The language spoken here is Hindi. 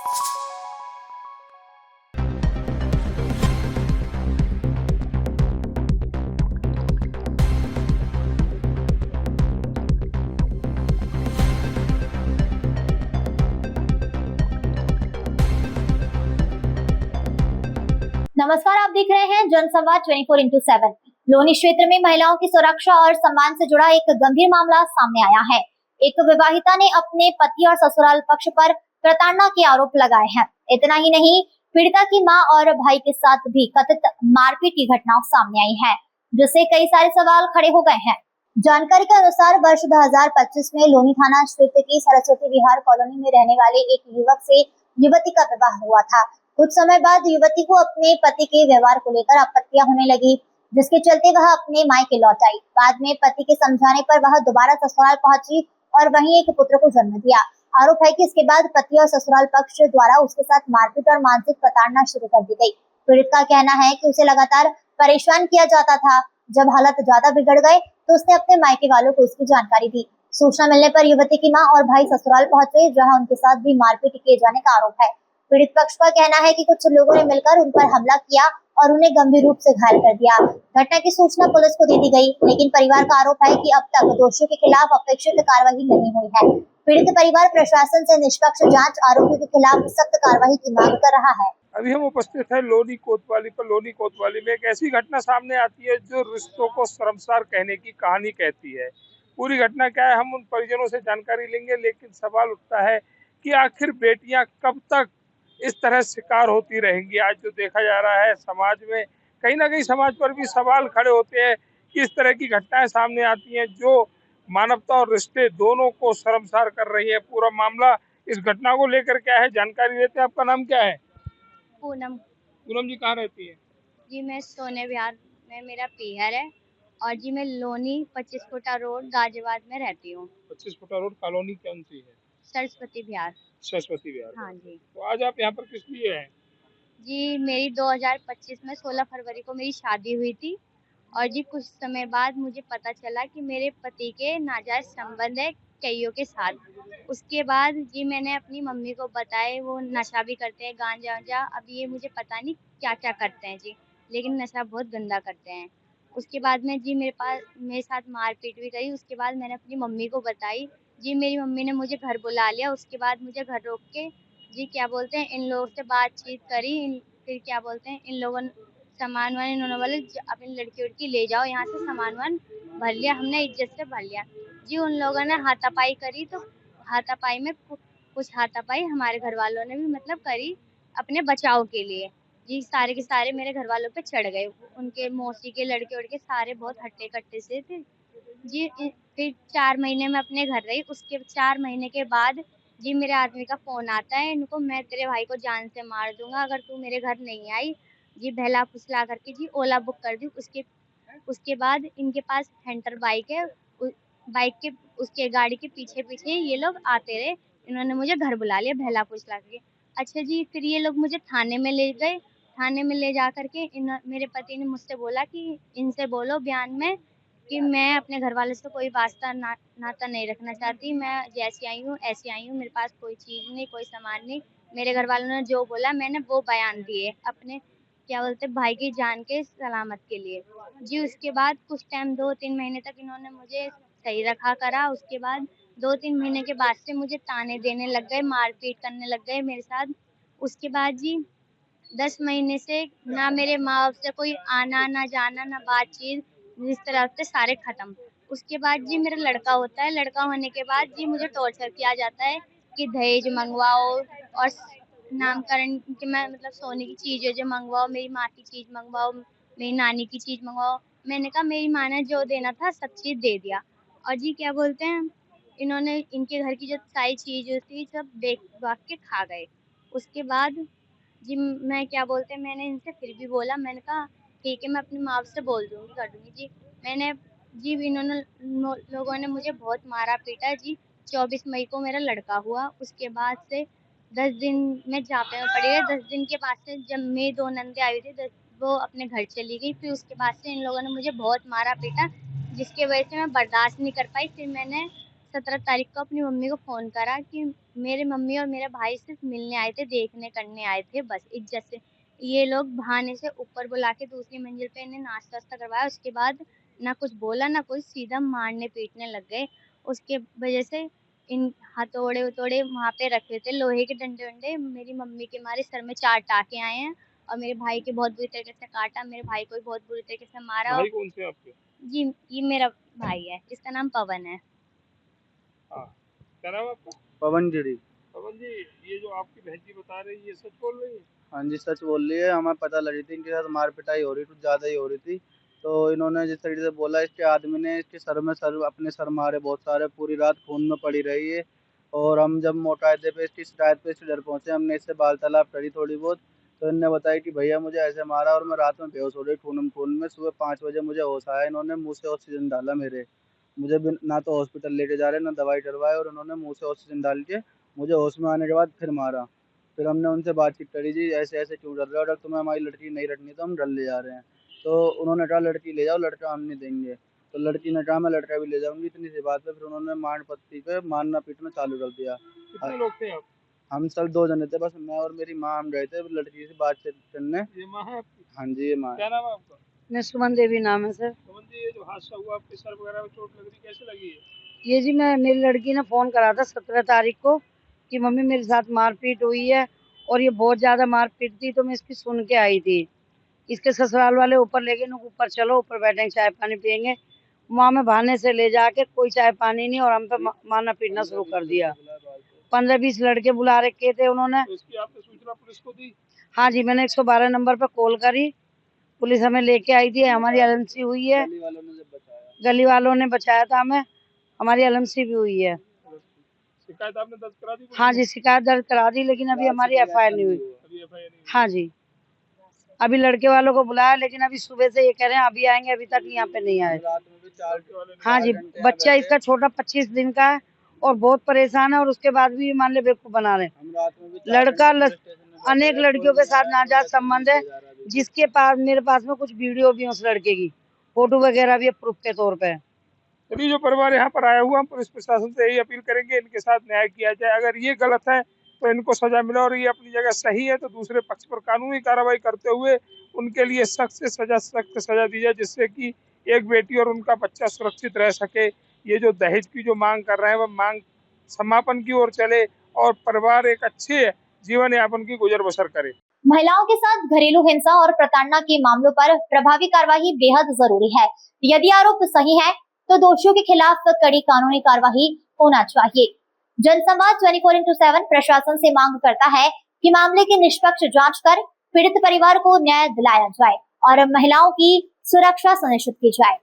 नमस्कार, आप देख रहे हैं जनसंवाद 24x7। लोनी क्षेत्र में महिलाओं की सुरक्षा और सम्मान से जुड़ा एक गंभीर मामला सामने आया है। एक विवाहिता ने अपने पति और ससुराल पक्ष पर प्रताड़ना के आरोप लगाए हैं। इतना ही नहीं, पीड़िता की मां और भाई के साथ भी कथित मारपीट की घटना सामने आई है, जिससे कई सारे सवाल खड़े हो गए हैं। जानकारी के अनुसार वर्ष 2025 में लोनी थाना क्षेत्र की सरस्वती विहार कॉलोनी में रहने वाले एक युवक से युवती का विवाह हुआ था। कुछ समय बाद युवती को अपने पति के व्यवहार को लेकर आपत्तियां होने लगी, जिसके चलते वह अपने मायके लौट आई। बाद में पति के समझाने पर वह दोबारा ससुराल पहुंची और वहीं एक पुत्र को जन्म दिया। आरोप है कि इसके बाद पति और ससुराल पक्ष द्वारा उसके साथ मारपीट और मानसिक प्रताड़ना शुरू कर दी गई। पीड़ित का कहना है कि उसे लगातार परेशान किया जाता था। जब हालत ज्यादा बिगड़ गए तो उसने अपने मायके वालों को इसकी जानकारी दी। सूचना मिलने पर युवती की माँ और भाई ससुराल पहुंचे, जहाँ उनके साथ भी मारपीट किए जाने का आरोप है। पीड़ित पक्ष का कहना है कि कुछ लोगों ने मिलकर उन पर हमला किया और उन्हें गंभीर रूप से घायल कर दिया। घटना की सूचना पुलिस को दे दी गई, लेकिन परिवार का आरोप है कि अब तक दोषियों के खिलाफ अपेक्षित कार्रवाई नहीं हुई है। पीड़ित परिवार प्रशासन से निष्पक्ष जांच, आरोपियों के खिलाफ सख्त कार्रवाई की मांग कर रहा है। अभी हम उपस्थित है लोनी कोतवाली पर। लोनी कोतवाली में एक ऐसी घटना सामने आती है जो रिश्तों को शर्मसार कहने की कहानी कहती है। पूरी घटना क्या है, हम उन परिजनों से जानकारी लेंगे, लेकिन सवाल उठता है कि आखिर बेटियां कब तक इस तरह शिकार होती रहेंगी। आज जो देखा जा रहा है समाज में, कहीं ना कहीं समाज पर भी सवाल खड़े होते हैं कि इस तरह की घटनाएं सामने आती हैं जो मानवता और रिश्ते दोनों को शर्मसार कर रही है। पूरा मामला, इस घटना को लेकर क्या है, जानकारी लेते हैं। आपका नाम क्या है? पूनम। पूनम जी कहाँ रहती है? जी मैं सोने विहार में मेरा पीहर है और जी मैं लोनी 25 फुटा रोड गाजियाबाद में रहती हूँ। 25 फुटा रोड कॉलोनी कौन सी है? सरस्वती विहार। सरस्वती विहार। हाँ जी। तो आज आप यहाँ पर किस लिए हैं? जी मेरी 2025 में 16 फरवरी को मेरी शादी हुई थी और जी कुछ समय बाद मुझे पता चला कि मेरे पति के नाजायज संबंध है कईयों के साथ। उसके बाद जी मैंने अपनी मम्मी को बताया, वो नशा भी करते हैं, गांजा वांजा। अब ये मुझे पता नहीं क्या क्या करते हैं जी, लेकिन नशा बहुत गंदा करते हैं। उसके बाद में जी मेरे साथ मारपीट भी करी। उसके बाद मैंने अपनी मम्मी को बताई। जी मेरी मम्मी ने मुझे घर बुला लिया। उसके बाद मुझे घर रोक के जी क्या बोलते हैं इन लोगों से बातचीत करी। फिर क्या बोलते हैं इन लोगों ने सामान वान, इन्होंने बोले अपनी लड़की उड़की ले जाओ यहाँ से, सामान वान भर लिया हमने, इज्जत से भर लिया। जी उन लोगों ने हाथापाई करी, तो हाथापाई में कुछ हाथापाई हमारे घर वालों ने भी मतलब करी अपने बचाव के लिए। जी सारे के सारे मेरे घर वालों पे चढ़ गए। उनके मौसी के लड़के उड़के सारे बहुत हट्टे कट्टे से थे जी। फिर 4 महीने में अपने घर रही। उसके 4 महीने के बाद जी मेरे आदमी का फोन आता है, इनको मैं तेरे भाई को जान से मार दूंगा अगर तू मेरे घर नहीं आई। जी बहला फुसला करके जी ओला बुक कर दी। उसके बाद इनके पास हंटर बाइक है। बाइक के उसके गाड़ी के पीछे पीछे ये लोग आते रहे। इन्होंने मुझे घर बुला लिया बहला फुसला करके। अच्छा जी, फिर ये लोग मुझे थाने में ले गए। थाने में ले जा करके मेरे पति ने मुझसे बोला कि इनसे बोलो बयान में कि मैं अपने घर वाले से कोई वास्ता नाता नहीं रखना चाहती। मैं जैसी आई हूँ ऐसी आई हूँ, मेरे पास कोई चीज़ नहीं, कोई सामान नहीं। मेरे घर वालों ने जो बोला मैंने वो बयान दिए अपने क्या बोलते भाई की जान के सलामत के लिए। जी उसके बाद कुछ टाइम 2-3 महीने तक इन्होंने मुझे सही रखा करा। उसके बाद 2-3 महीने के बाद से मुझे ताने देने लग गए, मारपीट करने लग गए मेरे साथ। उसके बाद जी 10 महीने से ना मेरे माँ बाप से कोई आना ना जाना ना बातचीत, जिस तरह से सारे खत्म। उसके बाद जी मेरा लड़का होता है। लड़का होने के बाद जी मुझे टॉर्चर किया जाता है कि दहेज मंगवाओ और नामकरण कि मैं मतलब सोने की चीज़ें जो मंगवाओ, मेरी माँ की चीज़ मंगवाओ, मेरी नानी की चीज़ मंगवाओ। मैंने कहा मेरी माँ ने जो देना था सब चीज़ दे दिया। और जी क्या बोलते हैं इन्होंने इनके घर की जो सारी चीज़ थी सब बेच बाच के खा गए। उसके बाद जी मैं क्या बोलते हैं मैंने इनसे फिर भी बोला। मैंने कहा ठीक है मैं अपनी माँ से बोल दूँगी, कर दूँगी जी। मैंने जी इन्होंने लोगों ने मुझे बहुत मारा पीटा जी। 24 मई को मेरा लड़का हुआ। उसके बाद से 10 दिन में जापे में पड़ी रही। 10 दिन के बाद से जब मेरी 2 नंदे आई थी वो अपने घर चली गई। फिर उसके बाद से इन लोगों ने मुझे बहुत मारा पीटा, जिसकी वजह से मैं बर्दाश्त नहीं कर पाई। फिर मैंने 17 तारीख को अपनी मम्मी को फ़ोन करा कि मेरे मम्मी और मेरा भाई सिर्फ मिलने आए थे, देखने करने आए थे बस इज्जत से। ये लोग बहाने से ऊपर बुला के दूसरी मंजिल पे इन्हें नाश्ता वास्ता करवाया। उसके बाद ना कुछ बोला ना कुछ, सीधा मारने पीटने लग गए। उसके वजह से इन हथौड़े वथौड़े वहाँ पे रखे थे, लोहे के डंडे वंडे। मेरी मम्मी के मारे सर में 4 टाँके आए हैं और मेरे भाई के बहुत बुरी तरीके से काटा, मेरे भाई को भी बहुत बुरी तरीके से मारा। भाई कौन से आपके? जी, ये मेरा भाई है, इसका नाम पवन है। हाँ, क्या नाम है आपका? पवन गिरी। पवन जी, ये जो आपकी बहन जी बता रही है, ये सच बोल रही है? हाँ जी, सच बोल रही है। हमें पता लगी थी इनके साथ मार पिटाई हो रही, कुछ ज़्यादा ही हो रही थी। तो इन्होंने जिस तरीके से बोला, इसके आदमी ने इसके सर में अपने सर मारे बहुत सारे, पूरी रात खून में पड़ी रही है। और हम जब मोटाइदे पे इसकी शिकायत पे इसके घर पहुँचे, हमने इससे वार्तालाप करी थोड़ी बहुत। तो इनने बताया कि भैया मुझे ऐसे मारा और मैं रात में बेहोश हो रही खून में। सुबह 5 बजे मुझे होश आया, इन्होंने मुँह से ऑक्सीजन डाला मेरे। मुझे ना तो हॉस्पिटल लेके जा रहे, ना दवाई डलवाए, और उन्होंने मुँह से ऑक्सीजन डाल के मुझे होश में आने के बाद फिर मारा। फिर हमने उनसे बातचीत करी, जी ऐसे ऐसे क्यों डर रहे हो, अगर तुम्हें हमारी लड़की नहीं रखनी तो हम डर ले जा रहे हैं। तो उन्होंने कहा लड़की ले जाओ, लड़का हम नहीं देंगे। तो लड़की ने कहा मैं लड़का भी ले जाऊंगी। इतनी सी बात पे फिर उन्होंने मार पत्ती पे मारना पीटना चालू कर दिया। कितने लोग थे आप? हम सब 2 जने थे बस, मैं और मेरी माँ। हम गए थे लड़की से बातचीत करने। ये माँ है आपकी? हाँ जी, ये माँ है। क्या नाम है आपका? मैं सुमन देवी नाम है सर। पवन जी, ये जो हादसा हुआ, आपके सर वगैरह में चोट लग रही, कैसे लगी है? ये जी मेरी लड़की ने फ़ोन करा था 17 तारीख को कि मम्मी मेरे साथ मारपीट हुई है, और ये बहुत ज़्यादा मारपीट थी। तो मैं इसकी सुन के आई थी। इसके ससुराल वाले ऊपर ले गए, ऊपर चलो, ऊपर बैठेंगे, चाय पानी पियेंगे। वहाँ में बहाने से ले जाके कोई चाय पानी नहीं, और हम पे मारना पीटना शुरू कर दिया। 15-20 लड़के बुला रखे थे उन्होंने। तो इसकी आपने सूचना पुलिस को दी? हाँ जी, मैंने 112 नंबर पर कॉल करी, पुलिस हमें लेके आई थी, हमारी एलएमसी हुई है। गली वालों ने बचाया था हमें, हमारी एलएमसी भी हुई है। शिकायत आपने दर्ज करा दी? हाँ जी, शिकायत दर्ज करा दी, लेकिन अभी हमारी एफआईआर नहीं हुई। अभी एफआईआर नहीं हुई। हाँ जी, अभी लड़के वालों को बुलाया, लेकिन अभी सुबह से ये कह रहे हैं अभी आएंगे, अभी तक यहाँ पे नहीं आए। हाँ जी, बच्चा इसका छोटा 25 दिन का है और बहुत परेशान है, और उसके बाद भी ये मान ले बेवकूफ बना रहे हैं। लड़का अनेक लड़कियों के साथ नाजायज संबंध है, जिसके पास मेरे पास में कुछ वीडियो भी है उस लड़के की, फोटो वगैरह भी प्रूफ के तौर पे। अभी जो परिवार यहाँ पर आया हुआ, हम पुलिस प्रशासन से यही अपील करेंगे इनके साथ न्याय किया जाए। अगर ये गलत है तो इनको सजा मिले, और ये अपनी जगह सही है तो दूसरे पक्ष पर कानूनी कार्रवाई करते हुए उनके लिए सख्त सजा दी जाए, जिससे कि एक बेटी और उनका बच्चा सुरक्षित रह सके। ये जो दहेज की जो मांग कर रहे हैं, वह मांग समापन की ओर चले और परिवार एक अच्छे जीवन यापन की गुजर बसर करे। महिलाओं के साथ घरेलू हिंसा और प्रताड़ना के मामलों पर प्रभावी कार्रवाई बेहद जरूरी है। यदि आरोप सही है तो दोषियों के खिलाफ कड़ी कानूनी कार्रवाई होना चाहिए। जनसंवाद 24/7 प्रशासन से मांग करता है कि मामले की निष्पक्ष जांच कर पीड़ित परिवार को न्याय दिलाया जाए और महिलाओं की सुरक्षा सुनिश्चित की जाए।